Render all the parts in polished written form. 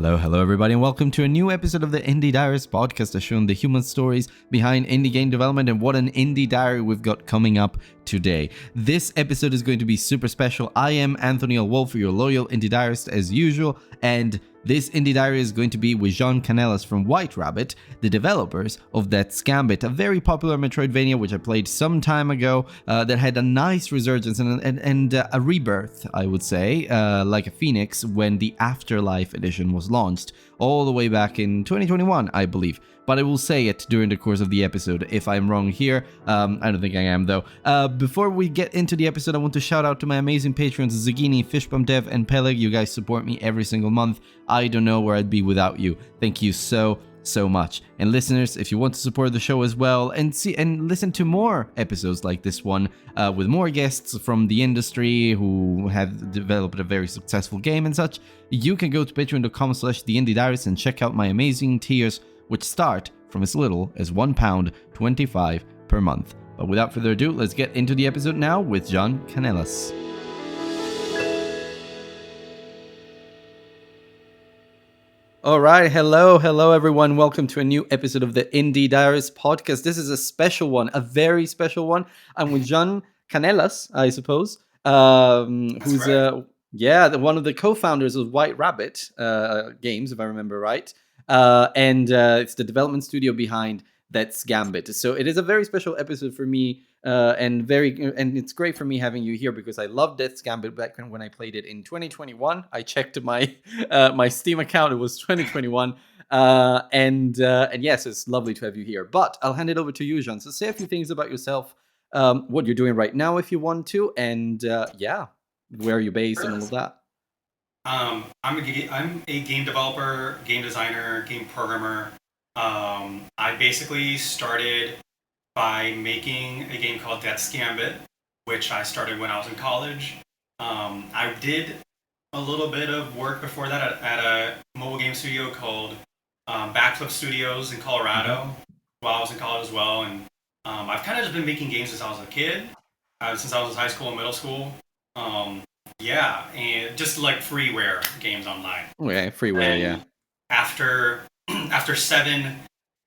Hello everybody, and welcome to a new episode of the Indie Diaries podcast, that's showing the human stories behind indie game development and what an indie diary we've got coming up today. This episode is going to be super special. I am Anthony L. Wolf, your loyal indie diarist as usual, and this indie diary is going to be with Jean Canellas from White Rabbit, the developers of that Gambit, a very popular metroidvania which I played some time ago that had a nice resurgence and a rebirth, I would say, like a phoenix when the Afterlife edition was launched all the way back in 2021, I believe. But I will say it during the course of the episode if I'm wrong here. I don't think I am, though. Before we get into the episode, I want to shout out to my amazing patrons, Zagini, Fishbump Dev, and Peleg. You guys support me every single month. I don't know where I'd be without you. Thank you so much. And listeners, if you want to support the show as well and listen to more episodes like this one with more guests from the industry who have developed a very successful game and such, you can go to patreon.com/theindiediaries and check out my amazing tiers, which start from as little as £1.25 per month. But without further ado, let's get into the episode now with Jean Canellas. All right, hello everyone. Welcome to a new episode of the Indie Diaries podcast. This is a special one, a very special one. I'm with Jean Canellas, I suppose, who's one of the co-founders of White Rabbit games, if I remember right. And it's the development studio behind that's Gambit. So it is a very special episode for me, and it's great for me having you here because I loved Death's Gambit back when I played it in 2021. I checked my my Steam account; it was 2021, and yes, it's lovely to have you here. But I'll hand it over to you, Jean. So say a few things about yourself, what you're doing right now, if you want to, and where are you based and all of that. I'm a game developer, game designer, game programmer. I basically started by making a game called Death's Gambit, which I started when I was in college. I did a little bit of work before that at a mobile game studio called Backflip Studios in Colorado while I was in college as well. And I've kind of just been making games since I was a kid, since I was in high school and middle school. And just like freeware games online. Okay, freeware, yeah. After 7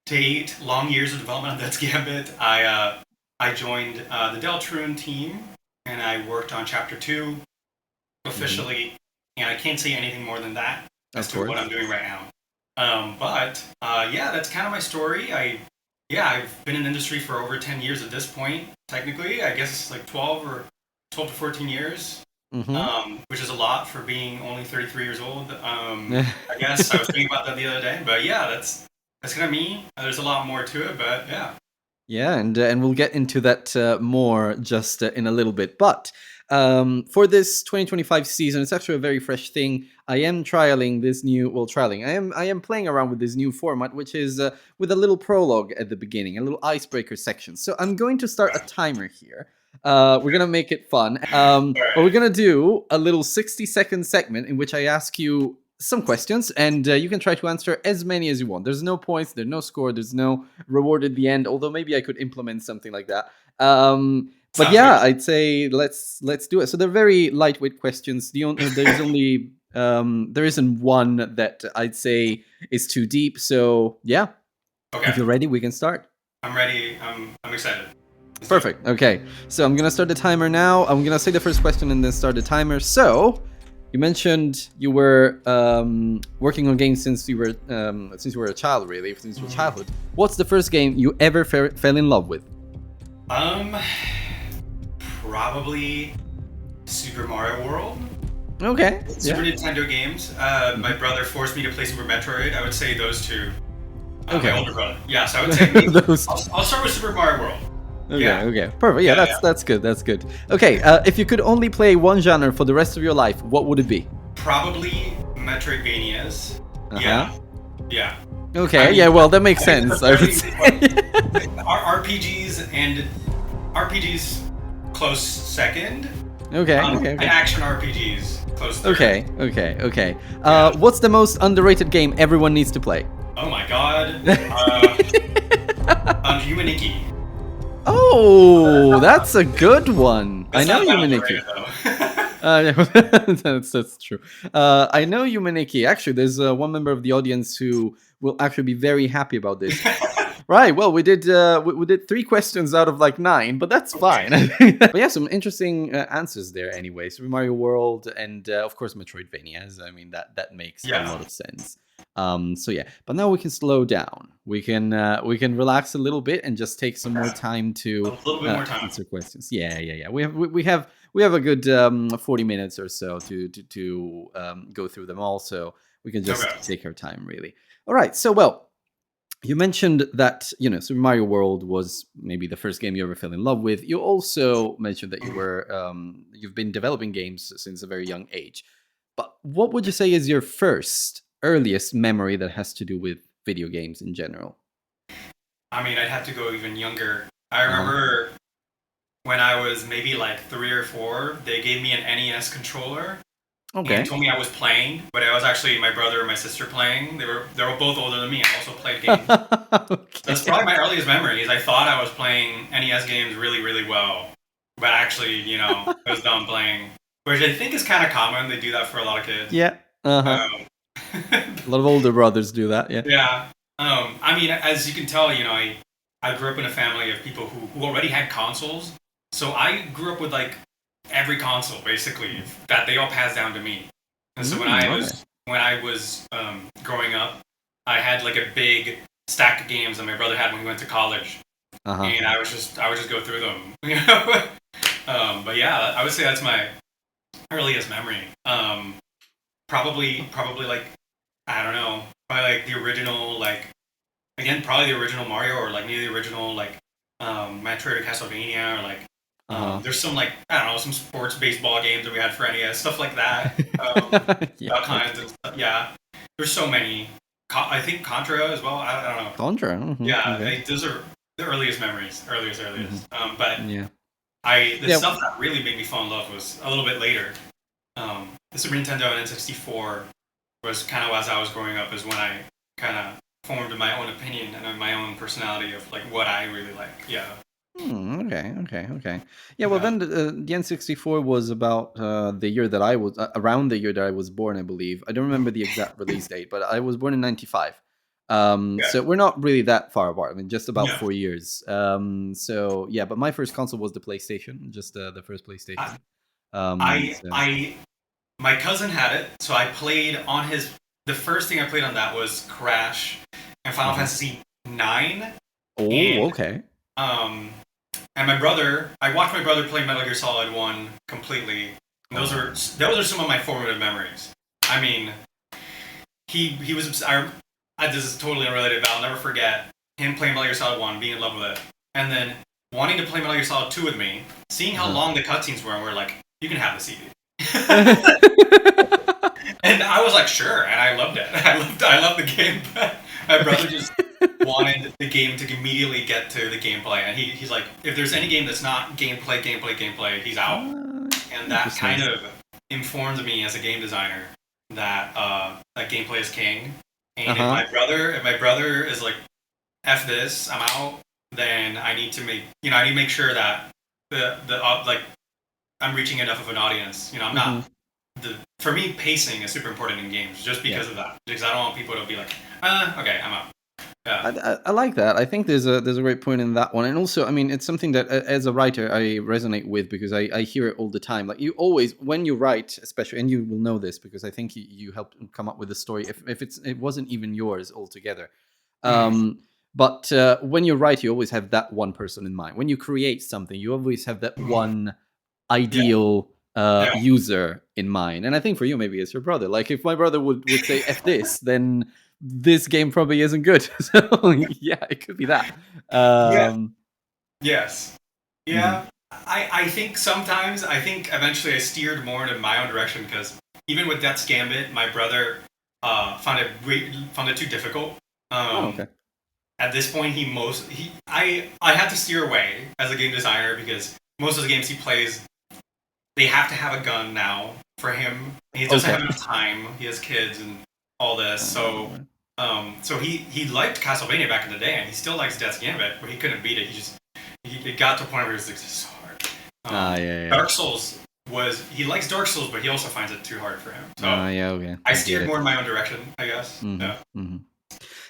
to 8 long years of development on Death's Gambit, I joined the Deltarune team, and I worked on Chapter 2 officially, and I can't say anything more than that as to what I'm doing right now. But that's kind of my story. I've been in the industry for over 10 years at this point, technically. I guess it's like 12 to 14 years. Which is a lot for being only 33 years old. I guess I was thinking about that the other day, but yeah, that's kind of me. There's a lot more to it, but yeah. Yeah, and we'll get into that more just in a little bit. But for this 2025 season, it's actually a very fresh thing. I am trialing this I am playing around with this new format, which is with a little prologue at the beginning, a little icebreaker section. So I'm going to start a timer here. We're gonna make it fun. But we're gonna do a little 60-second segment in which I ask you some questions, and you can try to answer as many as you want. There's no points, there's no score, there's no reward at the end. Although maybe I could implement something like that. But yeah, I'd say let's do it. So they're very lightweight questions. There isn't one that I'd say is too deep. So yeah, if you're ready, we can start. I'm ready. I'm excited. Perfect. Okay, so I'm gonna start the timer now. I'm gonna say the first question and then start the timer. So, you mentioned you were working on games since you were a child, really, since your childhood. What's the first game you ever fell in love with? Probably Super Mario World. Okay. Super Nintendo games. My brother forced me to play Super Metroid. I would say those two. Okay. My older brother. Yeah, so I would say I'll start with Super Mario World. Okay, perfect. Yeah, that's good. Okay, if you could only play one genre for the rest of your life, what would it be? Probably Metroidvanias. Yeah. Okay, well, that makes sense. I would say. RPGs close second. Okay. And action RPGs close third. Okay. What's the most underrated game everyone needs to play? Oh my god. Humaniki. Oh, that's a good one. I know Humaniki. That's true. I know you, Maniki. Actually, there's one member of the audience who will actually be very happy about this. Right. Well, we did 3 questions out of like 9, but that's fine. But yeah, some interesting answers there. Anyway, Super Mario World and of course Metroidvanias. I mean that makes a Yeah. lot of sense. So yeah, but now we can slow down. We can relax a little bit and just take some more time A to little bit more time. answer questions. Yeah. We have a good 40 minutes or so to go through them all, so we can just Okay. take our time really. All right. So well. You mentioned that Super Mario World was maybe the first game you ever fell in love with. You also mentioned that you've been developing games since a very young age. But what would you say is your first earliest memory that has to do with video games in general? I mean, I'd have to go even younger. I Uh-huh. remember when I was maybe like 3 or 4, they gave me an NES controller and Okay. told me I was playing, but it was actually my brother and my sister playing. They were both older than me. I also played games. That's Okay. probably my earliest memories. I thought I was playing NES games really, really well, but actually, I was done playing, which I think is kind of common. They do that for a lot of kids. Yeah. Uh-huh. Um, A lot of older brothers do that. Yeah. yeah. I mean, as you can tell, I grew up in a family of people who already had consoles, so I grew up with like every console basically that they all passed down to me. And so Okay. when I was growing up, I had like a big stack of games that my brother had when he went to college, Uh-huh. and I would just go through them, but yeah, I would say that's my earliest memory. Probably like I don't know, probably like the original like again probably the original Mario or like maybe the original like Metroid or Castlevania or like Uh-huh. there's some like I don't know some sports baseball games that we had for NES stuff like that. Yeah. All kinds Okay. of stuff. Yeah, there's so many. I think Contra as well. I don't know. Contra. Yeah, Okay. those are the earliest memories, Mhm. But Yeah. the Yeah. stuff that really made me fall in love was a little bit later. The Super Nintendo and N64 was kind of as I was growing up is when I kind of formed my own opinion and my own personality of like what I really like. Yeah, Okay. Yeah, well, yeah, then the N64 was about the year that I was around the year that I was born, I believe. I don't remember the exact release date, but I was born in '95. yeah, So we're not really that far apart. I mean, just about yeah. 4 years. So yeah, but my first console was the PlayStation, just the first PlayStation. I, So I my cousin had it, so I played on his. The first thing I played on that was Crash and Final uh-huh. Fantasy 9, Oh, and okay. um, and my brother. I watched my brother play Metal Gear Solid 1 completely. And Oh. those are some of my formative memories. I mean, he was. This is totally unrelated, but I'll never forget him playing Metal Gear Solid 1, being in love with it, and then wanting to play Metal Gear Solid 2 with me, seeing how Uh-huh. long the cutscenes were, and we're like, you can have the CD. And I was like, sure, and I loved it. I loved the game. But my brother just wanted the game to immediately get to the gameplay, and he's like, if there's any game that's not gameplay, he's out. And that Interesting. kind of informed me as a game designer that that gameplay is king. And Uh-huh. if my brother is like, f this, I'm out, then I need to make sure that the like I'm reaching enough of an audience. I'm not Mhm. for me pacing is super important in games just Yeah. because of that. Because I don't want people to be like, okay, I'm out. I, Yeah. I like that. I think there's a great point in that one, and also, I mean, it's something that as a writer I resonate with because I hear it all the time. Like you always, when you write, especially, and you will know this because I think you helped come up with the story. If it wasn't even yours altogether, Mhm. but when you write, you always have that one person in mind. When you create something, you always have that one Yeah. ideal Yeah. user in mind. And I think for you, maybe it's your brother. Like if my brother would say "f this," then this game probably isn't good. So yeah, it could be that. Yeah. Um, Yes. mhm. Yeah. I think eventually I steered more into my own direction because even with Death's Gambit, my brother found it too difficult. Oh, Um, okay. at this point, I had to steer away as a game designer because most of the games he plays, they have to have a gun now for him. He doesn't have Okay. enough time. He has kids and all this. So, Uh, so he liked Castlevania back in the day, and he still likes Death's Gambit, but he couldn't beat it. It got to a point where it was like, this is so hard. yeah, yeah. Dark Souls he likes Dark Souls, but he also finds it too hard for him. So yeah, okay. I steered more in my own direction, I guess. Yeah.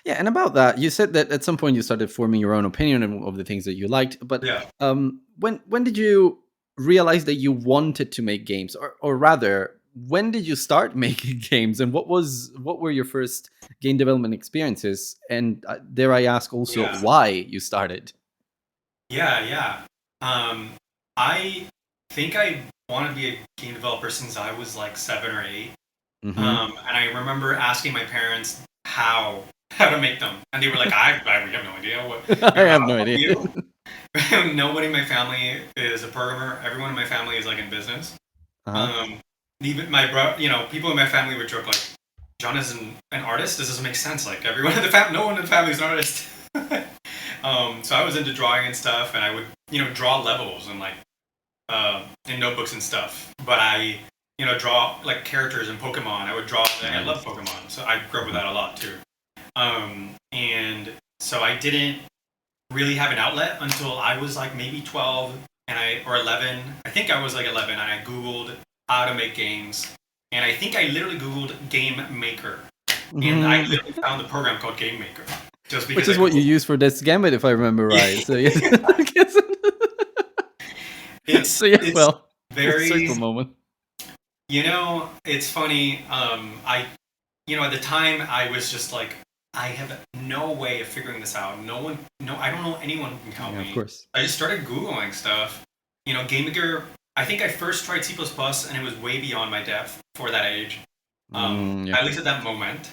Yeah, and about that, you said that at some point you started forming your own opinion of the things that you liked. But when did you realize that you wanted to make games, or rather, when did you start making games, and what were your first game development experiences? And dare I ask also why you started? Yeah. I think I wanted to be a game developer since I was like 7 or 8. And I remember asking my parents how to make them, and they were like, we have no idea what. I have no idea. Nobody in my family is a programmer. Everyone in my family is like in business. Even my people in my family would joke like, John is an artist. This doesn't make sense. Like everyone in the family, no one in the family is an artist. So I was into drawing and stuff, and I would draw levels and like in notebooks and stuff. But I draw like characters in Pokemon. I would draw. I love Pokemon, so I grew up with that a lot too. And so I didn't really have an outlet until I was like maybe 12 or 11. I think I was like 11, and I Googled how to make games, and I think I literally Googled Game Maker, and I literally found the program called Game Maker. Just because which is what you use for this Gambit, if I remember right. So yes. It's very circle moment. It's funny. At the time I was just like, I have no way of figuring this out. I don't know anyone who can help me. Of course. I just started Googling stuff. Game Maker, I think I first tried C++, and it was way beyond my depth for that age. At least at that moment.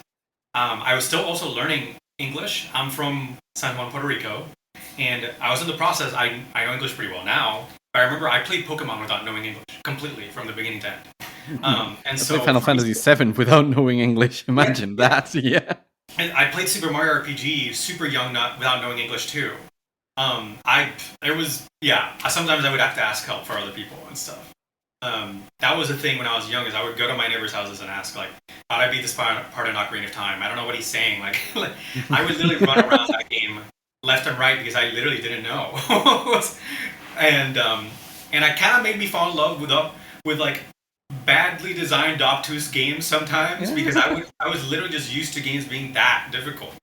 I was still also learning English. I'm from San Juan, Puerto Rico, and I was in the process. I know English pretty well now, but I remember I played Pokemon without knowing English completely from the beginning to end. And so played Final Fantasy VII without knowing English. Imagine that. Yeah. And I played Super Mario RPG super young, without knowing English too. Sometimes I would have to ask help for other people and stuff. That was the thing when I was young, is I would go to my neighbors' houses and ask like, how do I beat this part of Ocarina of Time? I don't know what he's saying. Like I would literally run around that game left and right because I literally didn't know. And it kind of made me fall in love with like badly designed obtuse games sometimes, because I was literally just used to games being that difficult.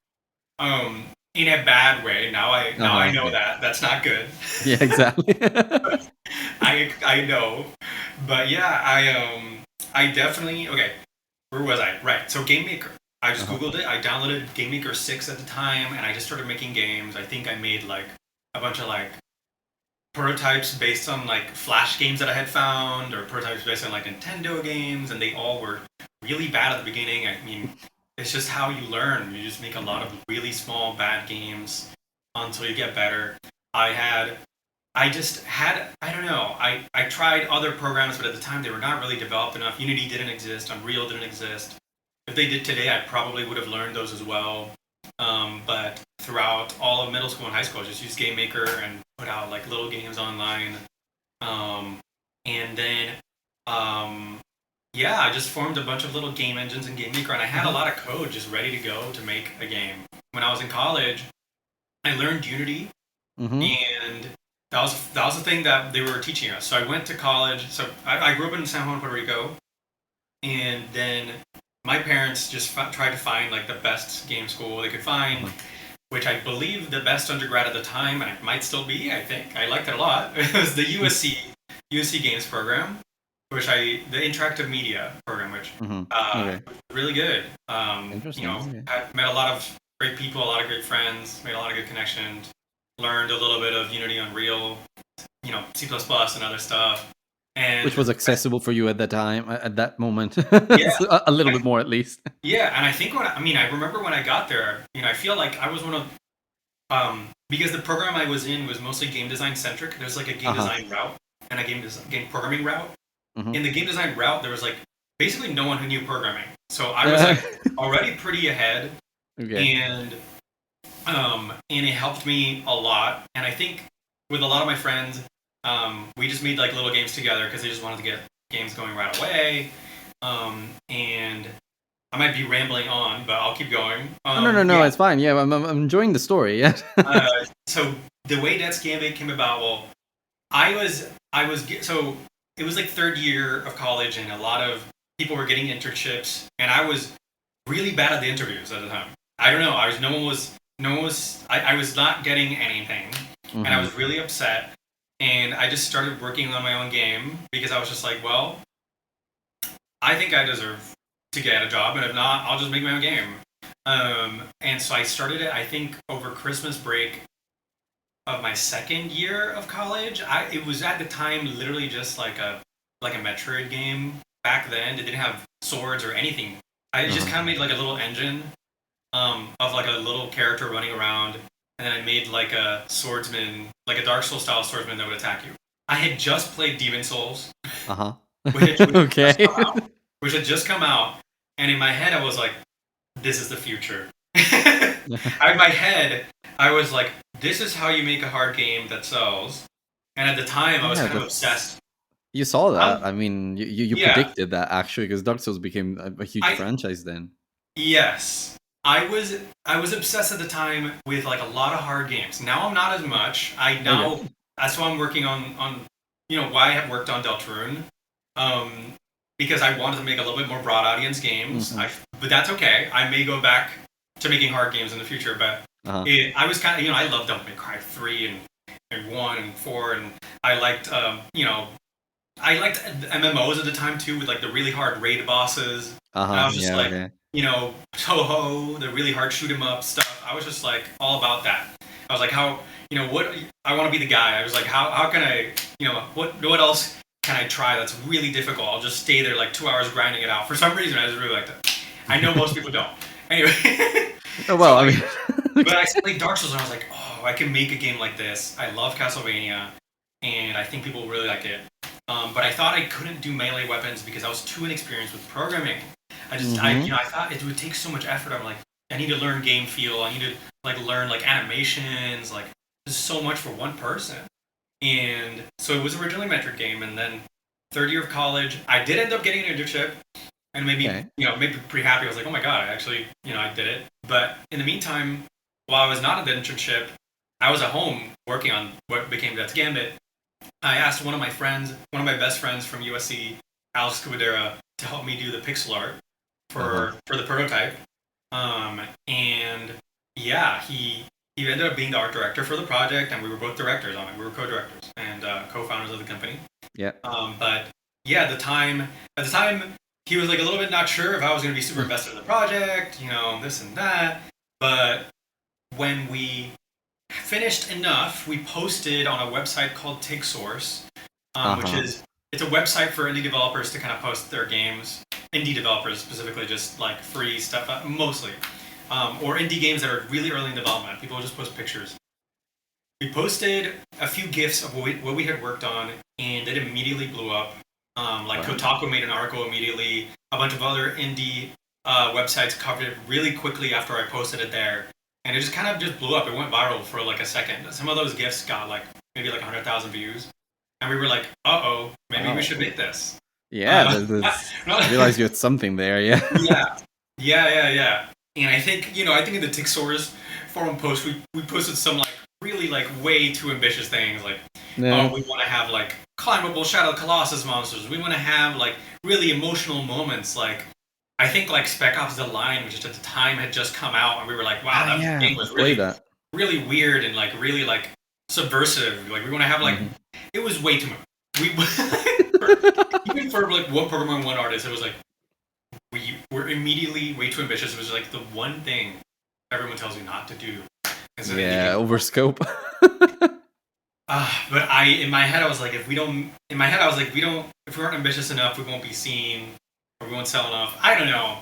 In a bad way. Now I know that that's not good. Yeah, exactly. I know, but yeah, I definitely Where was I? Right. So Game Maker. I just Googled it. I downloaded Game Maker 6 at the time, and I just started making games. I think I made like a bunch of like prototypes based on like Flash games that I had found, or prototypes based on like Nintendo games, and they all were really bad at the beginning. I mean, it's just how you learn. You just make a lot of really small, bad games until you get better. I don't know. I tried other programs, but at the time they were not really developed enough. Unity didn't exist. Unreal didn't exist. If they did today, I probably would have learned those as well. But throughout all of middle school and high school, I just used Game Maker and put out like little games online. And then I just formed a bunch of little game engines in Game Maker, and I had a lot of code just ready to go to make a game. When I was in college, I learned Unity, and that was the thing that they were teaching us. So I went to college. So I grew up in San Juan, Puerto Rico, and then my parents just tried to find like the best game school they could find, which I believe the best undergrad at the time, and it might still be. I think I liked it a lot. It was the USC Games program, the interactive media program, which was really good. Interesting. I met a lot of great people, a lot of great friends, made a lot of good connections, learned a little bit of Unity, Unreal, C++ and other stuff. And which was accessible for you at that time, at that moment. Yeah. A little bit more at least. Yeah, and I think I remember when I got there, I feel like I was one of, because the program I was in was mostly game design centric. There's like a game design route and a game programming route. In the game design route, there was like basically no one who knew programming. So I was like already pretty ahead. Okay. And it helped me a lot. And I think with a lot of my friends, we just made like little games together because they just wanted to get games going right away. And I might be rambling on, but I'll keep going. No, it's fine. Yeah, I'm enjoying the story. Yeah. So the way Gambit came about, well, I was so it was like third year of college, and a lot of people were getting internships, and I was really bad at the interviews at the time. I don't know. I was not getting anything, and I was really upset. And I just started working on my own game because I was just like, well, I think I deserve to get a job, and if not, I'll just make my own game. And so I started it, I think, over Christmas break of my second year of college. It was at the time literally just like a Metroid game back then. It didn't have swords or anything. I just kind of made like a little engine of like a little character running around, and then I made like a swordsman, like a Dark Souls style swordsman that would attack you. I had just played Demon Souls, which Okay. which had just come out, and in my head I was like, this is the future. In my head, I was like, this is how you make a hard game that sells. And at the time, I was kind of obsessed. You saw that. I mean, you predicted that, actually, because Dark Souls became a huge franchise then. Yes. I was obsessed at the time with like a lot of hard games. Now I'm not as much. That's why I'm working on why I have worked on Deltarune. Because I wanted to make a little bit more broad audience games. But that's okay. I may go back to making hard games in the future, but I was kind of, I loved Devil May Cry 3 and 1 and 4, and I liked, I liked MMOs at the time too, with like the really hard raid bosses. I was just Toho, the really hard shoot 'em up stuff. I was just like all about that. I was like, how, what, I want to be the guy. I was like, how can I, what else can I try that's really difficult? I'll just stay there like 2 hours grinding it out. For some reason, I just really like that. I know most people don't. Anyway. Well, I mean. But I played Dark Souls and I was like, oh, I can make a game like this. I love Castlevania, and I think people will really like it. But I thought I couldn't do melee weapons because I was too inexperienced with programming. I thought it would take so much effort. I'm like, I need to learn game feel. I need to like learn like animations. Like, there's so much for one person. And so it was originally a Metroid game, and then third year of college, I did end up getting an internship, and maybe pretty happy. I was like, oh my god, I actually, I did it. But in the meantime, while I was not at the internship, I was at home working on what became That's Gambit. I asked one of my best friends from USC, Alex Cubadera, to help me do the pixel art for the prototype. And yeah, he ended up being the art director for the project, and we were both directors on it. We were co-directors and co-founders of the company. Yeah. But yeah, at the time, he was like a little bit not sure if I was going to be super invested in the project, this and that. But when we finished enough, we posted on a website called TigSource, which it's a website for indie developers to kind of post their games. Indie developers specifically, just like free stuff, mostly. Or indie games that are really early in development. People just post pictures. We posted a few GIFs of what we had worked on, and it immediately blew up. Kotaku made an article immediately. A bunch of other indie websites covered it really quickly after I posted it there. And it just kind of just blew up. It went viral for like a second. Some of those GIFs got like maybe like 100,000 views. And we were like, uh-oh, maybe we should make this. Yeah, I realized you had something there, yeah. Yeah. And I think, in the TigSource forum post, we posted some like really like way too ambitious things. Like, we want to have like climbable Shadow Colossus monsters. We want to have like really emotional moments. Like, I think like Spec Ops The Line, which at the time had just come out, and we were like, wow, that game was really weird and like really like subversive. Like, we want to have like, it was way too much. Even for like one programmer and one artist, it was like, we were immediately way too ambitious. It was like the one thing everyone tells you not to do. Overscope. But in my head I was like, if we aren't ambitious enough, we won't be seen, or we won't sell enough. I don't know.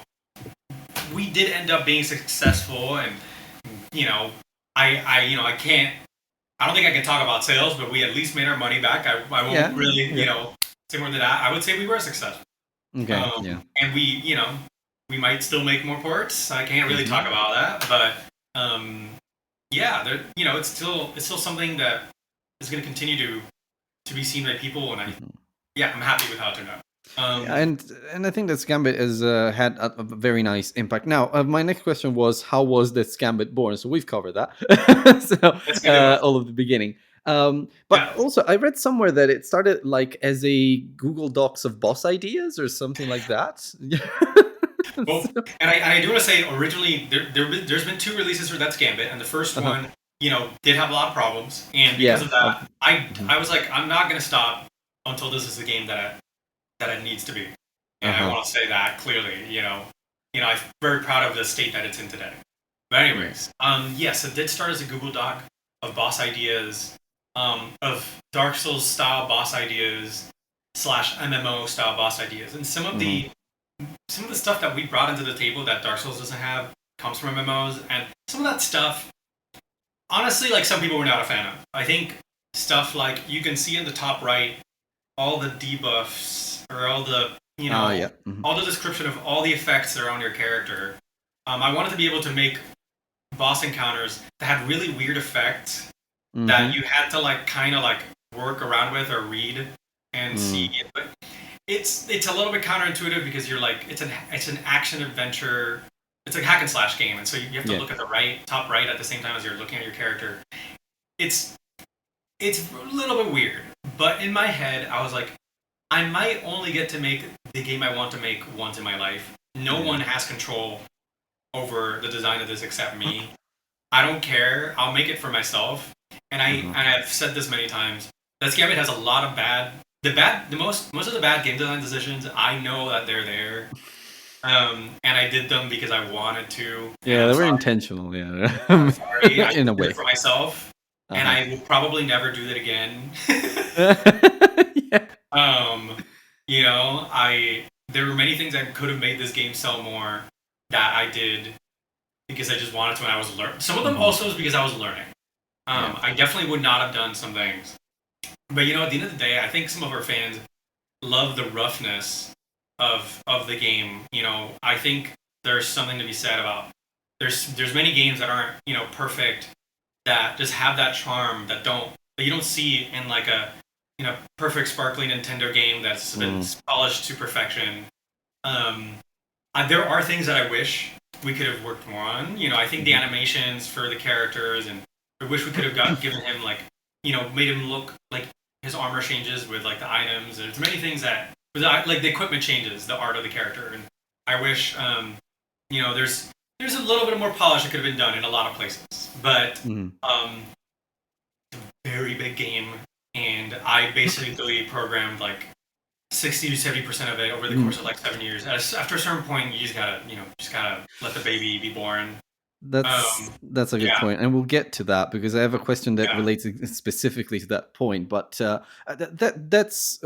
We did end up being successful, and I don't think I can talk about sales, but we at least made our money back. I won't really say more than that. I would say we were successful. Okay. And we might still make more ports. I can't really talk about that, but it's still something that is going to continue to be seen by people, and I'm happy with how it turned out. And I think that Gambit has had a very nice impact. Now, my next question was, how was that Gambit born? So we've covered that. All of the beginning. But Yeah. also, I read somewhere that it started like as a Google Docs of boss ideas or something like that. Well, So- and I do want to say originally there's been two releases for That's Gambit, and the first uh-huh. one, did have a lot of problems, and because Yeah. of that, Mhm. I was like, I'm not gonna stop until this is the game that it needs to be, and I Uh-huh. want to say that clearly. I'm very proud of the state that it's in today. But Yeah. anyways, yes, it did start as a Google Doc of boss ideas, of Dark Souls style boss ideas slash MMO style boss ideas, and Mhm. some of the stuff that we brought into the table that Dark Souls doesn't have comes from MMOs, and some of that stuff, honestly, like some people were not a fan of. I think stuff like you can see in the top right all the debuffs or Yeah. Mhm. all the description of all the effects that are on your character. I wanted to be able to make boss encounters that had really weird effects that Mhm. you had to like kind of like work around with or read and see. Mm. But it's a little bit counterintuitive because you're like it's an action adventure. It's a hack and slash game, and so you have to Yeah. look at the top right at the same time as you're looking at your character. It's it's a little bit weird, but in my head, I was like, I might only get to make the game I want to make once in my life. No Yeah. one has control over the design of this except me. I don't care. I'll make it for myself. Uh-huh. And I've said this many times. This Gambit has a lot of most of the bad game design decisions. I know that they're there, and I did them because I wanted to. And Yeah, they were intentional, I'm yeah. sorry. I In a did it way. for myself, and Uh-huh. I will probably never do that again. Yeah. um, I there were many things that could have made this game sell more that I did because I just wanted to, and I was learning. Some of them Mhm. also was because I was learning. Yeah. I definitely would not have done some things. But at the end of the day, I think some of our fans love the roughness of the game. I think there's something to be said about there's many games that aren't perfect that just have that charm that you don't see in like a perfect sparkling Nintendo game that's been Mm. polished to perfection. Um, there are things that I wish we could have worked more on. I think the Mhm. animations for the characters, and I wish we could have given him like, made him look like his armor changes with like the items. There's many things that, like the equipment changes, the art of the character, and I wish, there's a little bit more polish that could have been done in a lot of places, but Mhm. um, very big game, and I basically programmed like 60 to 70% of it over the course Mm. of like 7 years. After a certain point, you just gotta let the baby be born. That's a good Yeah, point, and we'll get to that because I have a question that yeah, relates specifically to that point. But that's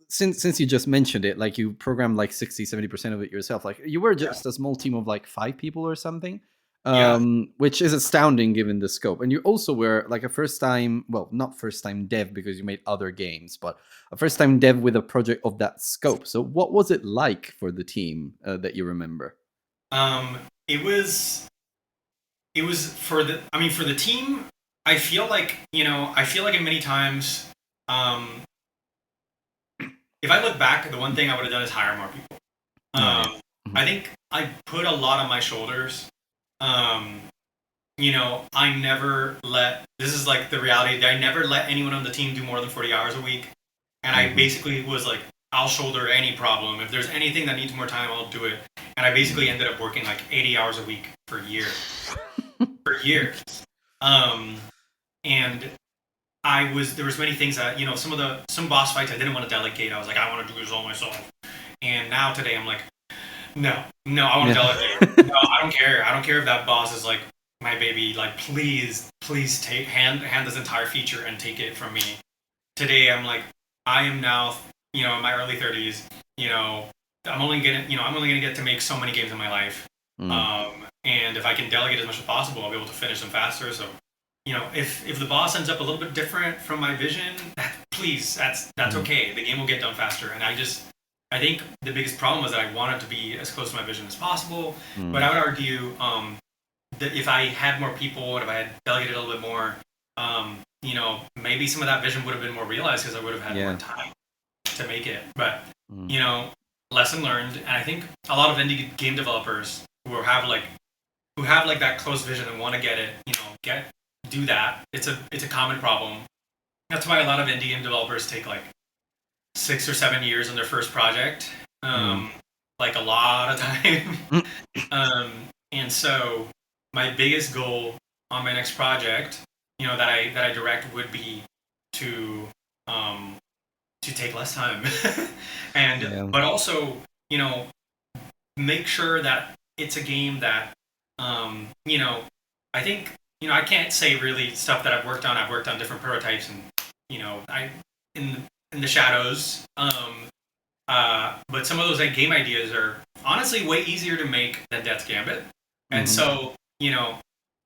since you just mentioned it, like you programmed like 60-70% of it yourself. Like you were yeah, just a small team of like 5 people or something, yeah. which is astounding given the scope. And you also were like a first time, well, not first time dev because you made other games, but a first time dev with a project of that scope. So what was it like for the team that you remember? Um, it was for for the team. I feel like in many times, um, if I look back, the one thing I would have done is hire more people. Oh yeah. I think I put a lot on my shoulders. Um, I never let, this is like the reality, I never let anyone on the team do more than 40 hours a week. And I Hmm. basically was like, I'll shoulder any problem. If there's anything that needs more time, I'll do it. And I basically ended up working like 80 hours a week for years. For years. Um, and there was many things that, some boss fights I didn't want to delegate. I was like, I want to do this all myself. And now today I'm like, no, I want to Yeah. delegate. No, I don't care. I don't care if that boss is like my baby. Like, please take hand this entire feature and take it from me. Today, I'm like, I am now, in my early 30s. You know, I'm only gonna get to make so many games in my life. Mm. And if I can delegate as much as possible, I'll be able to finish them faster. So, if the boss ends up a little bit different from my vision, please, that's Mhm. okay. The game will get done faster. And I think the biggest problem was that I wanted to be as close to my vision as possible. But I Mm. would argue that if I had more people and if I had delegated a little bit more, maybe some of that vision would have been more realized because I would have had more Yeah. time to make it. But Mm. you know, lesson learned. And I think a lot of indie game developers who have like that close vision and want to get it, do that. It's a common problem. that's why a lot of indie game developers take like 6 or 7 years on their first project, like a lot of time. And so my biggest goal on my next project, that I direct would be to take less time, but also, make sure that it's a game that, I think, I can't say really stuff that I've worked on. I've worked on different prototypes, and I in the shadows. But some of those like game ideas are honestly way easier to make than Death's Gambit, and so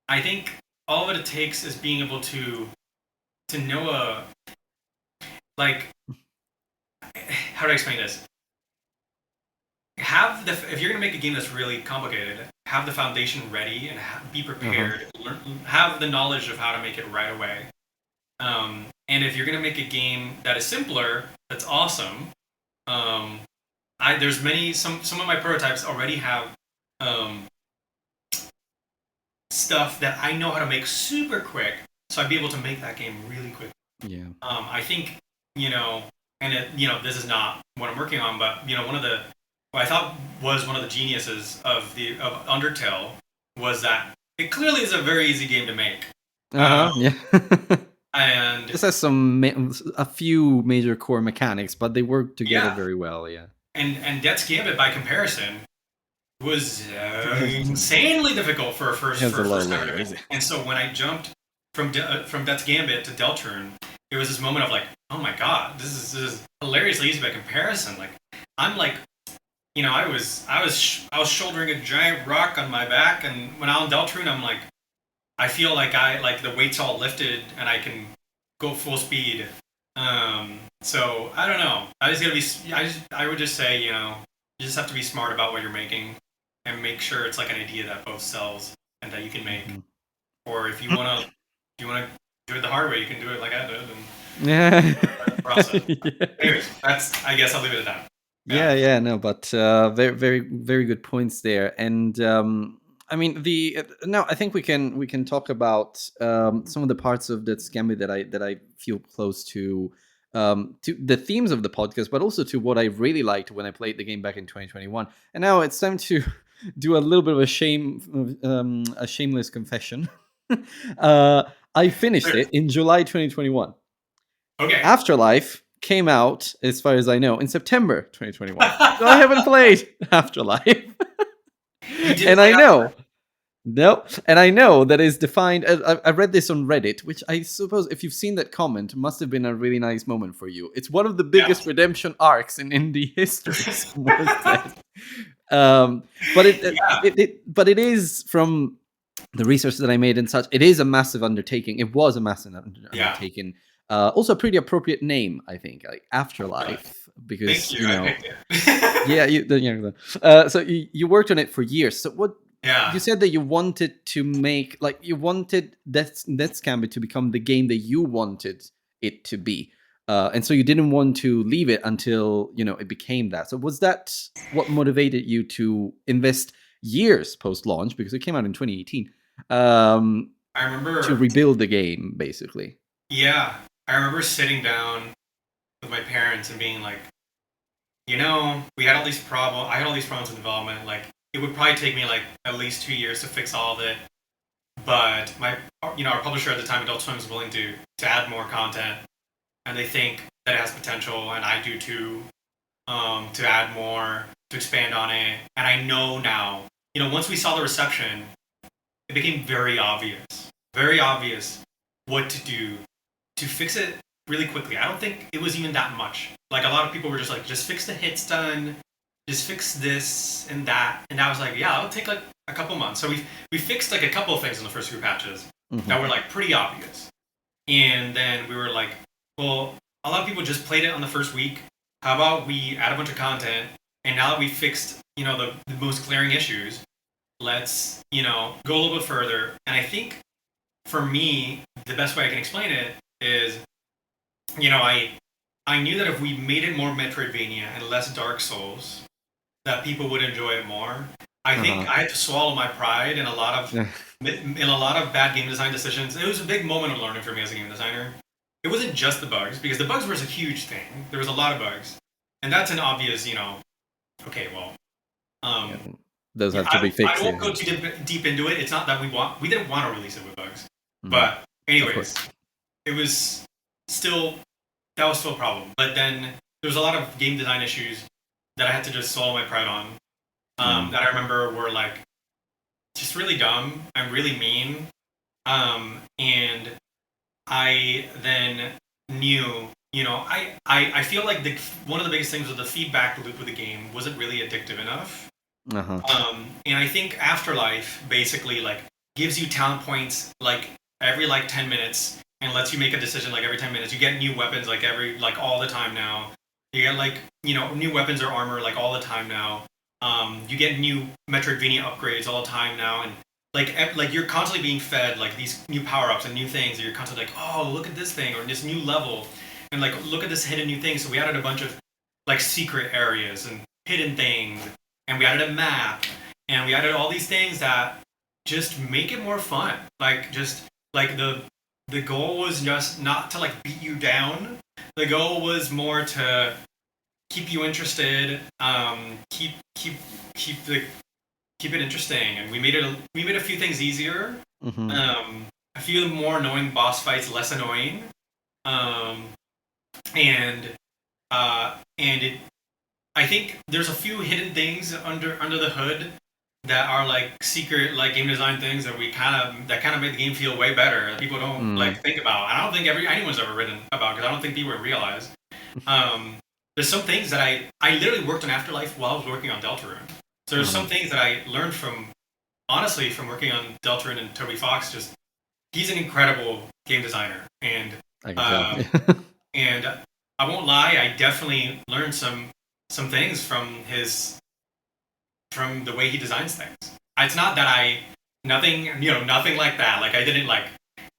I think all of it takes is being able to know like, how do I explain this? If you're gonna make a game that's really complicated, have the foundation ready and be prepared. Have the knowledge of how to make it right away. And if you're gonna make a game that is simpler, that's awesome. There's some of my prototypes already have stuff that I know how to make super quick, so I'd be able to make that game really quick. Yeah. I think this is not what I'm working on, but what I thought was one of the geniuses of Undertale was that it clearly is a very easy game to make. Yeah. And this has a few major core mechanics, but they work together very well. Yeah. And Death's Gambit, by comparison, was insanely difficult for a first time. And so when I jumped from Death's Gambit to Deltarune, it was this moment of like, oh my god, this is hilariously easy by comparison. Like, I'm like, I was shouldering a giant rock on my back, and when I'm on Deltarune, I'm like, I feel like the weight's all lifted and I can go full speed. So I don't know. I would just say, you just have to be smart about what you're making and make sure it's like an idea that both sells and that you can make. Or if you wanna do it the hard way, you can do it like I did. And process. Anyways, I guess I'll leave it at that. Yeah, no, but very, very, very good points there. And I mean, now I think we can talk about some of the parts of Death's Gambit that I feel close to the themes of the podcast, but also to what I really liked when I played the game back in 2021. And now it's time to do a little bit of a shameless confession. I finished it in July 2021. Okay. Afterlife came out, as far as I know, in September 2021. So I haven't played Afterlife. And I know. No, and I know that is defined. I read this on Reddit, which I suppose, if you've seen that comment, must have been a really nice moment for you. It's one of the biggest redemption arcs in indie history. But it is, from the research that I made and such, it is a massive undertaking. It was a massive undertaking. Also, a pretty appropriate name, I think, like Afterlife, because so you worked on it for years. So what? Yeah. You said that you wanted to make, you wanted Death's Gambit to become the game that you wanted it to be. And so you didn't want to leave it until, it became that. So was that what motivated you to invest years post-launch, because it came out in 2018, I remember, to rebuild the game, basically? Yeah. I remember sitting down with my parents and being like, we had all these problems. I had all these problems in development. Like, it would probably take me at least 2 years to fix all of it. But our publisher at the time, Adult Swim, was willing to add more content, and they think that it has potential, and I do too, to add more, to expand on it. And I know now, once we saw the reception, it became very obvious what to do to fix it really quickly. I don't think it was even that much. A lot of people were just like, just fix the hits done, just fix this and that. And I was like, yeah, it'll take a couple months. So we fixed a couple of things in the first few patches that were pretty obvious. And then we were like, well, a lot of people just played it on the first week. How about we add a bunch of content, and now that we fixed, the most glaring issues, let's, go a little bit further. And I think for me, the best way I can explain it is, I knew that if we made it more Metroidvania and less Dark Souls, that people would enjoy it more. I think I had to swallow my pride in a lot of bad game design decisions. It was a big moment of learning for me as a game designer. it wasn't just the bugs, because the bugs was a huge thing. There was a lot of bugs, and that's an obvious, okay, well, Yeah, those have to be I fixed. won't go too deep into it. It's not that we didn't want to release it with bugs, but Of anyways, course. it was still that was still a problem. But then there was a lot of game design issues that I had to just swallow my pride on. That I remember were like just really dumb and really mean. And I then knew, I feel like one of the biggest things with the feedback loop of the game wasn't really addictive enough. And I think Afterlife basically like gives you talent points like every like 10 minutes and lets you make a decision like every 10 minutes. You get new weapons like all the time now. You get like, new weapons or armor like all the time now. You get new Metroidvania upgrades all the time now, and like you're constantly being fed like these new power-ups and new things, and you're constantly like, oh, look at this thing or this new level, and like look at this hidden new thing. So we added a bunch of like secret areas and hidden things, and we added a map, and we added all these things that just make it more fun. Like just like the goal was just not to like beat you down. The goal was more to keep you interested, keep it interesting, and we made a few things easier. A few more annoying boss fights less annoying, and it. I think there's a few hidden things under the hood that are like secret like game design things that kind of made the game feel way better that people don't like think about. I don't think anyone's ever written about, because I don't think people realize. There's some things that I literally worked on Afterlife while I was working on Deltarune. So there's some things that I learned honestly from working on Deltarune and Toby Fox. Just he's an incredible game designer, and I can tell. and I won't lie, I definitely learned some things from the way he designs things. It's not that nothing like that. Like I didn't like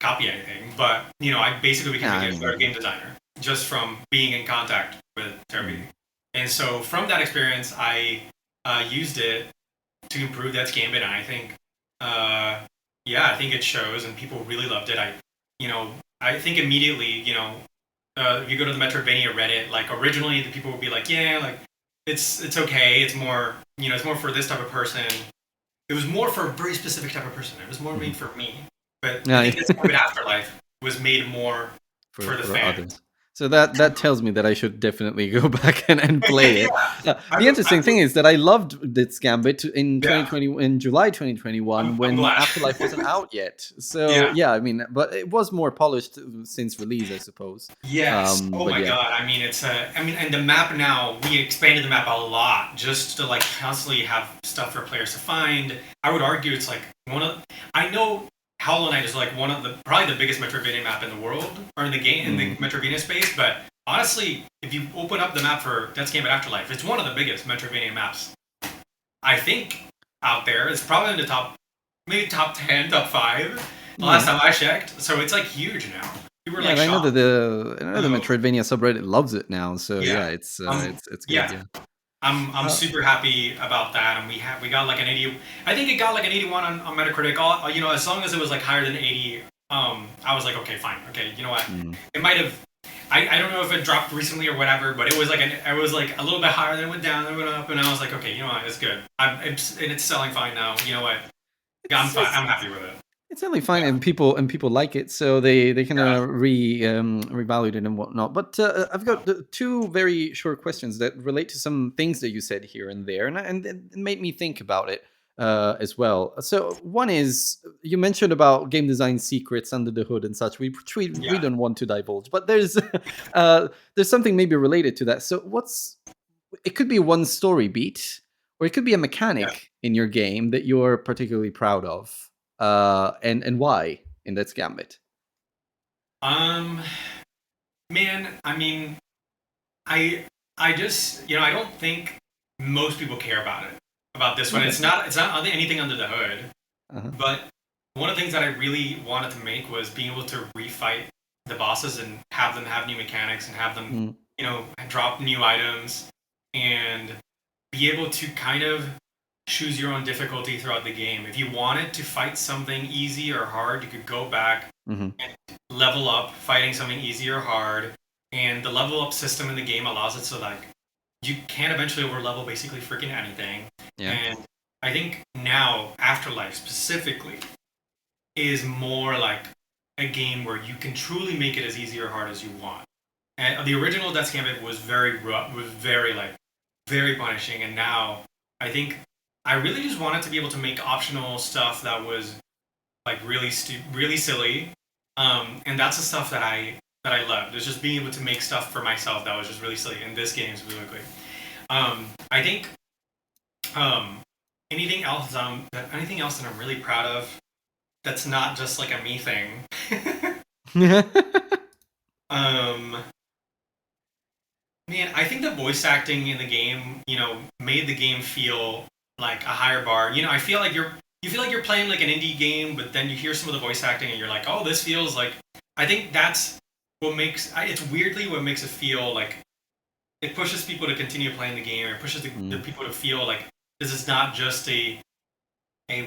copy anything, but I basically became a better game designer just from being in contact with Toby. And so from that experience, I used it to improve That's Gambit, and I think, I think it shows, and people really loved it. I think immediately, if you go to the Metroidvania Reddit, like originally the people would be like, yeah, like it's okay, it's more, it's more for this type of person. It was more for a very specific type of person. It was more made for me. But I think this Gambit Afterlife was made more for the fans. Others. So that tells me that I should definitely go back and play it. The interesting thing is that I loved this Gambit in July 2021 when Afterlife wasn't out yet. So I mean, but it was more polished since release, I suppose. Yes. Oh my god. I mean, and the map now, we expanded the map a lot just to like constantly have stuff for players to find. I would argue it's like I know Hollow Knight is like probably the biggest Metroidvania map in the world, or in the game, in the Metroidvania space. But honestly, if you open up the map for That's Gambit Afterlife, it's one of the biggest Metroidvania maps, I think, out there. It's probably in the top 10, top 5. The last time I checked, so it's like huge now. People were like, I know that the Metroidvania subreddit loves it now. So it's good. Yeah. I'm super happy about that, and we got like an 80. I think it got like an 81 on Metacritic. As long as it was like higher than 80, I was like, okay, fine, okay. You know what? It might have. I don't know if it dropped recently or whatever, but it was like a little bit higher, then it went down, then it went up, and I was like, okay, you know what? It's good. It's selling fine now. You know what? I'm fine. I'm happy with it. It's only fine, and people like it, so they kind of revalue it and whatnot. But I've got two very short questions that relate to some things that you said here and there, and it made me think about it as well. So one is, you mentioned about game design secrets under the hood and such. We don't want to divulge, but there's something maybe related to that. So it could be one story beat, or it could be a mechanic in your game that you're particularly proud of. And why in That's Gambit? Man, I mean, I just, I don't think most people care about this one. It's not anything under the hood. But one of the things that I really wanted to make was being able to refight the bosses and have them have new mechanics and have them, drop new items and be able to kind of choose your own difficulty throughout the game. If you wanted to fight something easy or hard, you could go back and level up fighting something easy or hard, and the level up system in the game allows it so like you can eventually over level basically freaking anything. Yeah. And I think now Afterlife specifically is more like a game where you can truly make it as easy or hard as you want. And the original Death's Gambit was very rough, was very like very punishing, and now I think I really just wanted to be able to make optional stuff that was like really silly, and that's the stuff that I loved. It's just being able to make stuff for myself that was just really silly in this game specifically. I think anything else that I'm really proud of that's not just like a me thing. Man, I think the voice acting in the game, made the game feel like a higher bar. I feel like you feel like you're playing like an indie game, but then you hear some of the voice acting and you're like, oh, this feels like. I think that's what makes it's weirdly what makes it feel like it pushes people to continue playing the game, or pushes the people to feel like this is not just a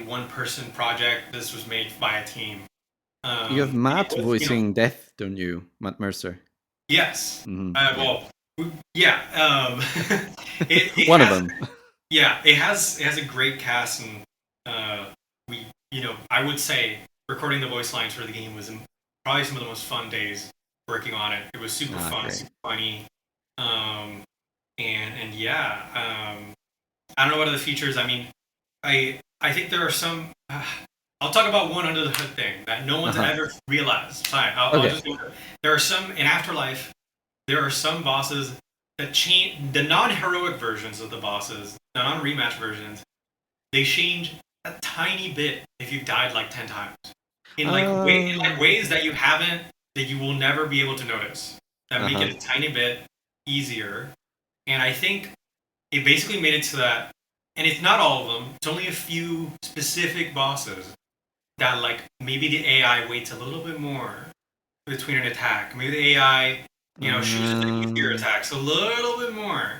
one person project. This was made by a team. You have Matt voicing Death, don't you, Matt Mercer? Yes. Mm-hmm. Well, yeah. One of them. Yeah, it has a great cast, and I would say recording the voice lines for the game was probably some of the most fun days working on it. It was super fun, great. super funny, and yeah. I don't know what other features. I mean, I think there are some. I'll talk about one under the hood thing that no one's ever realized. Fine, I'll just do it. There are some in Afterlife. There are some bosses that change the non-heroic versions of the bosses, the non-rematch versions. They change a tiny bit if you've died like 10 times in ways that you will never be able to notice, that make it a tiny bit easier. And I think it basically made it so that, and it's not all of them, it's only a few specific bosses that like maybe the AI waits a little bit more between an attack. Maybe the AI shoots at the easier attacks a little bit more.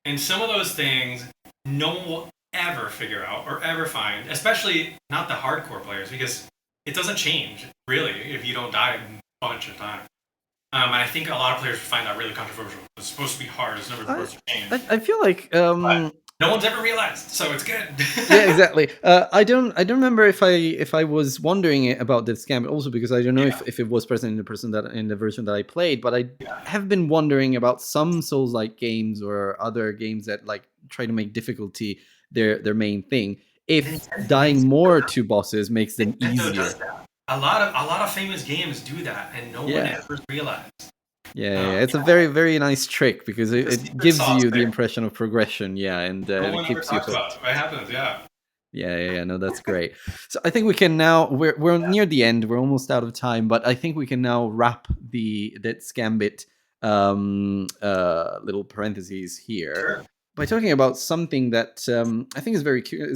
And some of those things no one will ever figure out or ever find, especially not the hardcore players, because it doesn't change, really, if you don't die a bunch of times. And I think a lot of players find that really controversial. It's supposed to be hard. It's never supposed to change. I feel like no one's ever realized, so it's good. Yeah, exactly. I don't remember if I was wondering about this Gambit also, because I don't know if it was present in the version that I played, but I have been wondering about some Souls-like games or other games that like try to make difficulty their main thing. If dying more to bosses makes them easier. A lot of famous games do that, and no one ever realized. Yeah, it's a very, very nice trick, because it gives you the impression of progression, and it keeps you hooked. It happens, Yeah, no, that's great. So I think we can now, we're near the end, we're almost out of time, but I think we can now wrap that Gambit little parentheses here by talking about something that I think is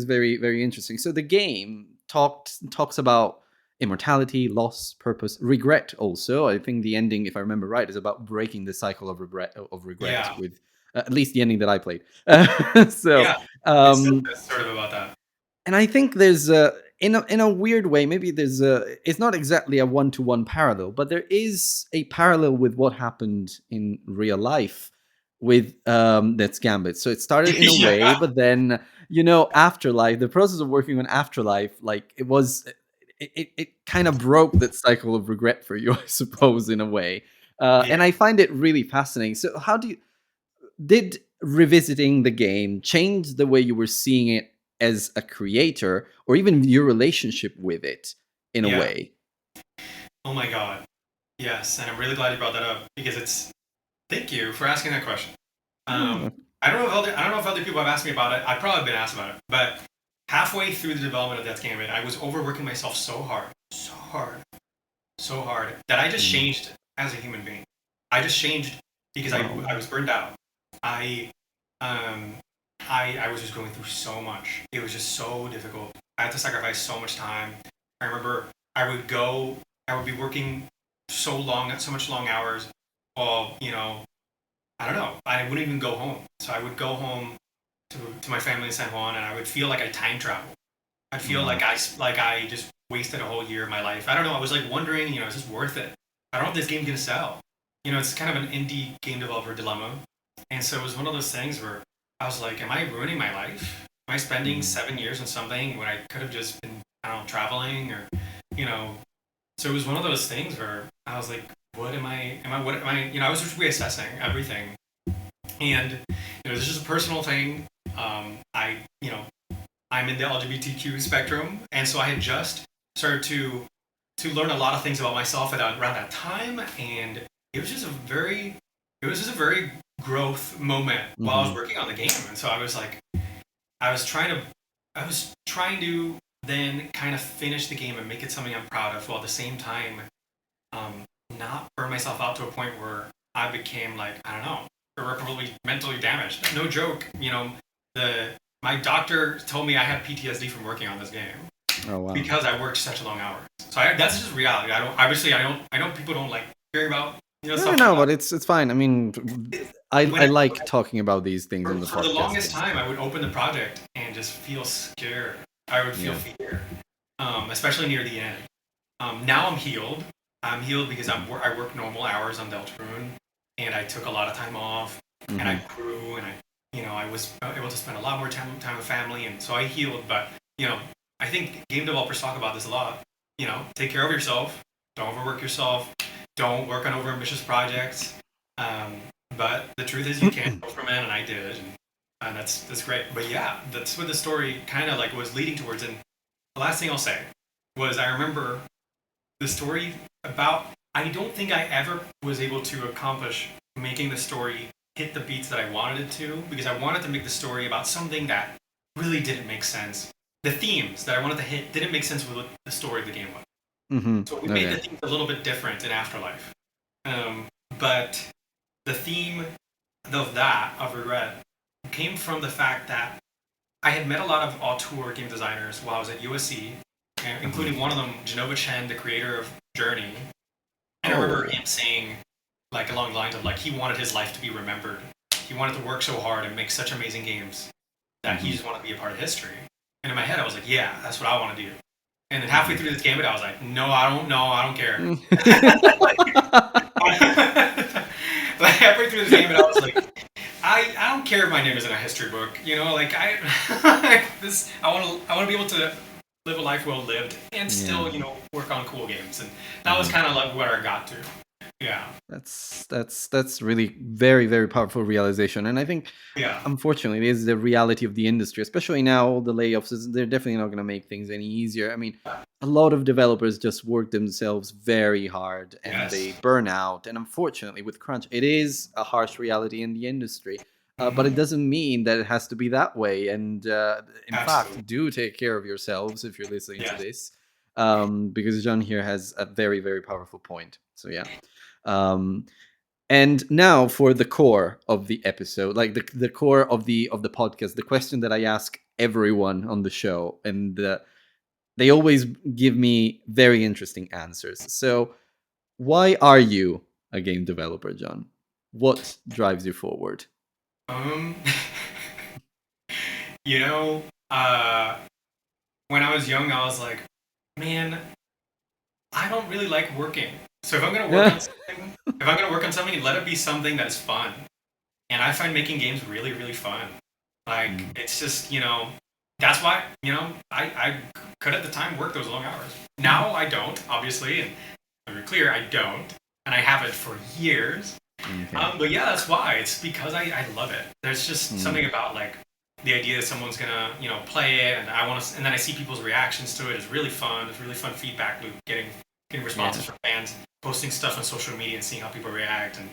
very, very interesting. So the game talks about immortality, loss, purpose, regret also. I think the ending, if I remember right, is about breaking the cycle of regret with at least the ending that I played. It's sort of about that. And I think there's in a weird way, maybe there's it's not exactly a one-to-one parallel, but there is a parallel with what happened in real life with that's Gambit. So it started in a way, but then Afterlife, the process of working on Afterlife, like it kind of broke that cycle of regret for you, I suppose, in a way. And I find it really fascinating. So did revisiting the game change the way you were seeing it as a creator, or even your relationship with it in a way? Oh my God. Yes. And I'm really glad you brought that up, because thank you for asking that question. I don't know if other people have asked me about it. I've probably been asked about it, but halfway through the development of Death's Gambit, I was overworking myself so hard that I just changed as a human being. I just changed because I was burned out. I was just going through so much. It was just so difficult. I had to sacrifice so much time. I remember I would be working so much long hours, while, I don't know, I wouldn't even go home. So I would go home to my family in San Juan, and I would feel like I time traveled. I'd feel like I just wasted a whole year of my life. I don't know. I was like wondering, is this worth it? I don't know if this game's gonna sell. It's kind of an indie game developer dilemma. And so it was one of those things where I was like, am I ruining my life? Am I spending 7 years on something when I could have just been, I don't know, traveling or, you know? So it was one of those things where I was like, what am I, I was just reassessing everything. And, this is a personal thing. I'm in the LGBTQ spectrum. And so I had just started to learn a lot of things about myself around that time. And it was just a very growth moment while I was working on the game. And so I was like, I was trying to then kind of finish the game and make it something I'm proud of, while at the same time, not burn myself out to a point where I became like, I don't know, irreparably mentally damaged. No joke. My doctor told me I had PTSD from working on this game. Oh, wow. Because I worked such long hours. So that's just reality. I know people don't like hearing about, stuff. No, but it's fine. I mean, I like talking about these things on the podcast. For the longest time, I would open the project and just feel scared. I would feel fear, especially near the end. Now I'm healed. I'm healed because I work normal hours on Deltarune, and I took a lot of time off, and I grew, and I was able to spend a lot more time with family, and so I healed. But I think game developers talk about this a lot. Take care of yourself. Don't overwork yourself. Don't work on overambitious projects. But the truth is, you can't go for man, and I did, and that's great. But yeah, that's what the story kind of like was leading towards. And the last thing I'll say was, I remember the story about. I don't think I ever was able to accomplish making the story hit the beats that I wanted it to, because I wanted to make the story about something that really didn't make sense. The themes that I wanted to hit didn't make sense with what the story of the game was. So we made the themes a little bit different in Afterlife. But the theme of regret came from the fact that I had met a lot of auteur game designers while I was at USC, including one of them, Genova Chen, the creator of Journey. And I remember him saying, like, along the lines of, like, he wanted his life to be remembered. He wanted to work so hard and make such amazing games that he just wanted to be a part of history. And in my head, I was like, yeah, that's what I want to do. And then halfway through this Gambit, I was like, no, I don't care. Like, halfway through this Gambit, I was like, I don't care if my name is in a history book. I want to be able to live a life well lived and still, work on cool games. And that was kind of like where I got to. Yeah. That's really very, very powerful realization. And I think, unfortunately, it is the reality of the industry, especially now, all the layoffs, they're definitely not going to make things any easier. I mean, a lot of developers just work themselves very hard and they burn out. And unfortunately, with crunch, it is a harsh reality in the industry. But it doesn't mean that it has to be that way. And in fact, do take care of yourselves if you're listening to this, because Jean here has a very, very powerful point. So yeah. And now for the core of the episode, like the core of the podcast, the question that I ask everyone on the show, and they always give me very interesting answers. So, why are you a game developer, John? What drives you forward? When I was young, I was like, man, I don't really like working. So if I'm gonna work on something, let it be something that is fun. And I find making games really, really fun. Like, it's just, that's why, I could at the time work those long hours. Now I don't, obviously, and to be clear, I don't. And I haven't for years. But yeah, that's why. It's because I love it. There's just something about, like, the idea that someone's gonna, play it, and and then I see people's reactions to it. It's really fun. It's really fun feedback loop, getting responses from fans, posting stuff on social media and seeing how people react, and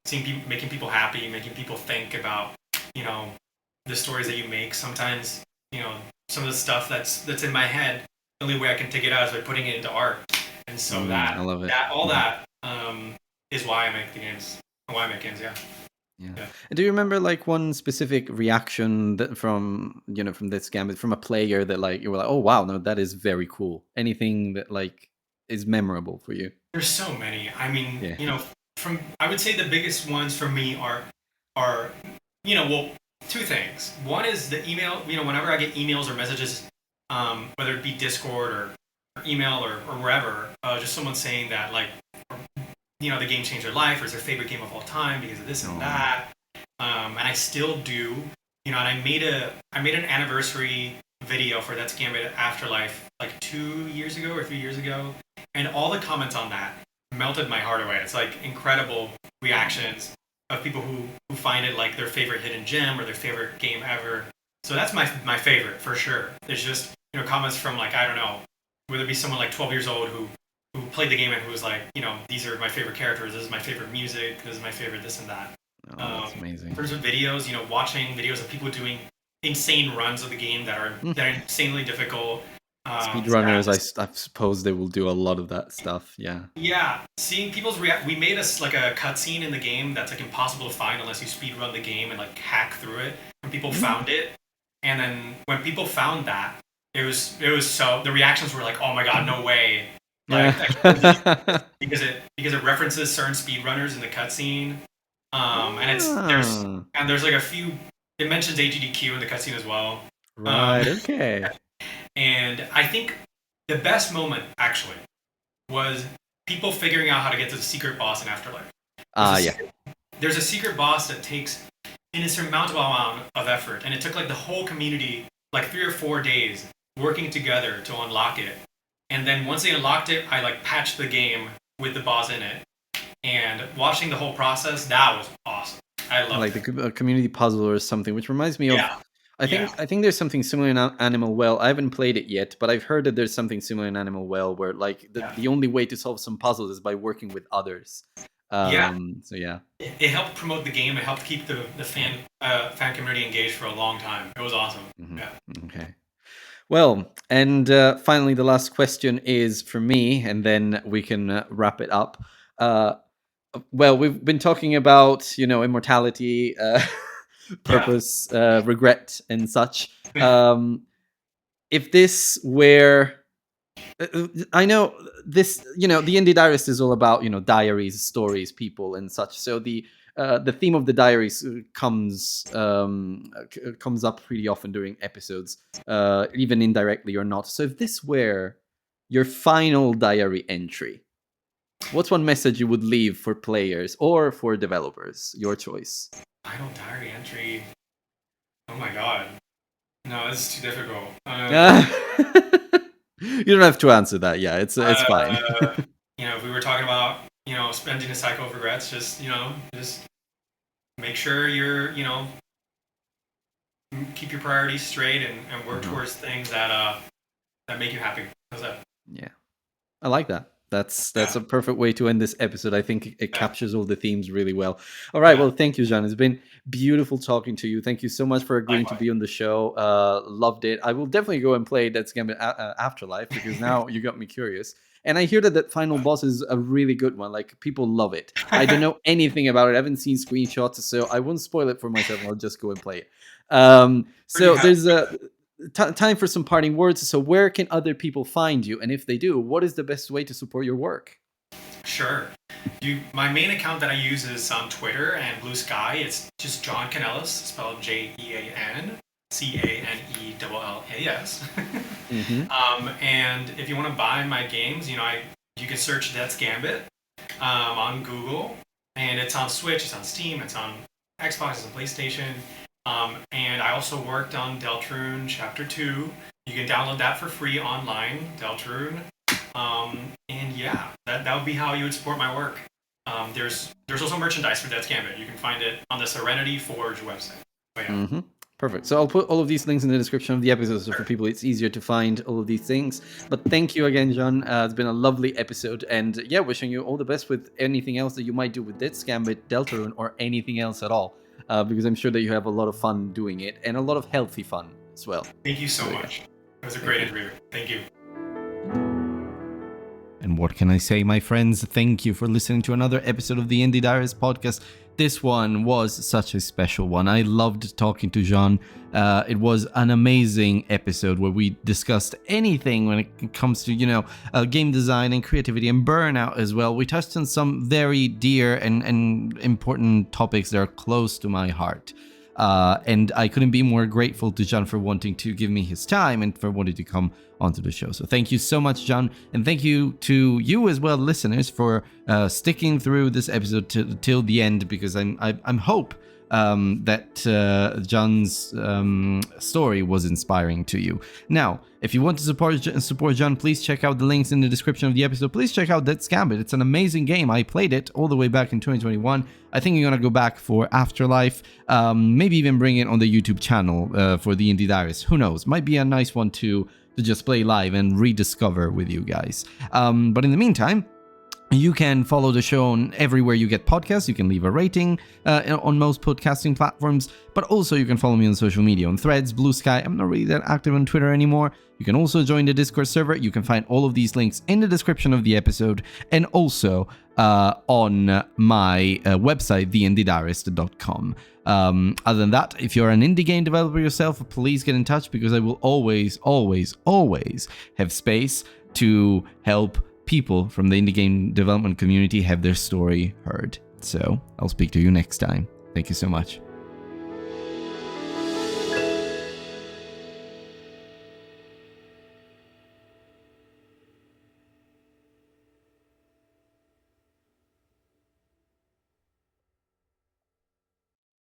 seeing people, making people happy, making people think about, the stories that you make. Sometimes, some of the stuff that's in my head, the only way I can take it out is by putting it into art. And so I love it. that is why I make the games. Why I make games, yeah. And do you remember, like, one specific reaction from this Gambit, from a player that, like, you were like, oh wow, no, that is very cool? Anything that, like, is memorable for you? There's so many. I mean, I would say the biggest ones for me are two things. One is the email. Whenever I get emails or messages, whether it be Discord or email or wherever, just someone saying that, like, or the game changed their life, or it's their favorite game of all time because of this and that. And I still do, and I made an anniversary video for That's Gambit Afterlife like 2 years ago or 3 years ago, and all the comments on that melted my heart away. It's like incredible reactions of people who find it like their favorite hidden gem or their favorite game ever. So that's my favorite for sure. There's just comments from like, I don't know, whether it be someone like 12 years old who played the game and who was like, these are my favorite characters, this is my favorite music, this is my favorite this and that. That's amazing. In terms of videos, watching videos of people doing insane runs of the game that are insanely difficult. Speedrunners, I suppose they will do a lot of that stuff. Yeah. Yeah, seeing people's react. We made us like a cutscene in the game that's like impossible to find unless you speedrun the game and like hack through it. And people found it, and then when people found that, it was so the reactions were like, oh my god, no way. Like, because it references certain speedrunners in the cutscene, and there's like a few. It mentions AGDQ in the cutscene as well. Right. Okay. And I think the best moment actually was people figuring out how to get to the secret boss in Afterlife. There's a secret boss that takes an insurmountable amount of effort, and it took like the whole community like 3 or 4 days working together to unlock it. And then once they unlocked it, I like patched the game with the boss in it. And watching the whole process, that was awesome. I love like the community puzzle or something, which reminds me of. I think there's something similar in Animal Well. I haven't played it yet, but I've heard that there's something similar in Animal Well where like the only way to solve some puzzles is by working with others. So yeah. It helped promote the game. It helped keep the fan community engaged for a long time. It was awesome. Mm-hmm. Yeah. Okay. Well, and finally, the last question is for me, and then we can wrap it up. Well, we've been talking about, immortality, purpose, regret, and such. If this were, I know this, the Indie Diarist is all about, diaries, stories, people, and such. So the theme of the diaries comes up pretty often during episodes, even indirectly or not. So if this were your final diary entry, what's one message you would leave for players or for developers? Your choice. Final diary entry. Oh my god. No, this is too difficult. You don't have to answer that. Yeah, it's fine. If we were talking about, spending a cycle of regrets, just make sure you're, keep your priorities straight and work towards things that make you happy. How's that? Yeah. I like that. That's a perfect way to end this episode. I think it captures all the themes really well. All right. Well, thank you, Jean. It's been beautiful talking to you. Thank you so much for agreeing to be on the show. Loved it. I will definitely go and play That's Gambit Afterlife because now you got me curious. And I hear that final boss is a really good one. Like, people love it. I don't know anything about it. I haven't seen screenshots, so I won't spoil it for myself. I'll just go and play it. So there's time for some parting words. So where can other people find you? And if they do, what is the best way to support your work? Sure. My main account that I use is on Twitter and Bluesky. It's just Jean Canellas, spelled JeanCanellas. And if you want to buy my games, you can search That's Gambit on Google, and it's on Switch, it's on Steam, it's on Xbox, it's on PlayStation. And I also worked on Deltarune Chapter 2. You can download that for free online, Deltarune. And yeah, that would be how you would support my work. There's also merchandise for That's Gambit. You can find it on the Serenity Forge website. But yeah. Perfect. So I'll put all of these links in the description of the episode, so for people it's easier to find all of these things. But thank you again, Jean. It's been a lovely episode, and wishing you all the best with anything else that you might do with That's Gambit, Deltarune, or anything else at all. Because I'm sure that you have a lot of fun doing it, and a lot of healthy fun as well. Thank you so much. It was a great interview. Thank you. And what can I say, my friends? Thank you for listening to another episode of the Indie Diarist podcast. This one was such a special one. I loved talking to Jean. It was an amazing episode where we discussed anything when it comes to, game design and creativity and burnout as well. We touched on some very dear and important topics that are close to my heart. And I couldn't be more grateful to Jean for wanting to give me his time and for wanting to come onto the show. So thank you so much, Jean, and thank you to you as well, listeners, for sticking through this episode till the end, because I'm hope that John's story was inspiring to you. Now, if you want to support John, please check out the links in the description of the episode. Please check out That's Gambit. It's an amazing game. I played it all the way back in 2021. I think you're gonna go back for Afterlife. Maybe even bring it on the YouTube channel for the Indie Diaries. Who knows? Might be a nice one to just play live and rediscover with you guys. But in the meantime, you can follow the show on everywhere you get podcasts. You can leave a rating on most podcasting platforms, but also you can follow me on social media on Threads, Bluesky. I'm not really that active on Twitter anymore. You can also join the Discord server. You can find all of these links in the description of the episode, and also on my website, theindiediarist.com. Other than that, if you're an indie game developer yourself, please get in touch, because I will always have space to help people from the indie game development community have their story heard. So I'll speak to you next time. Thank you so much.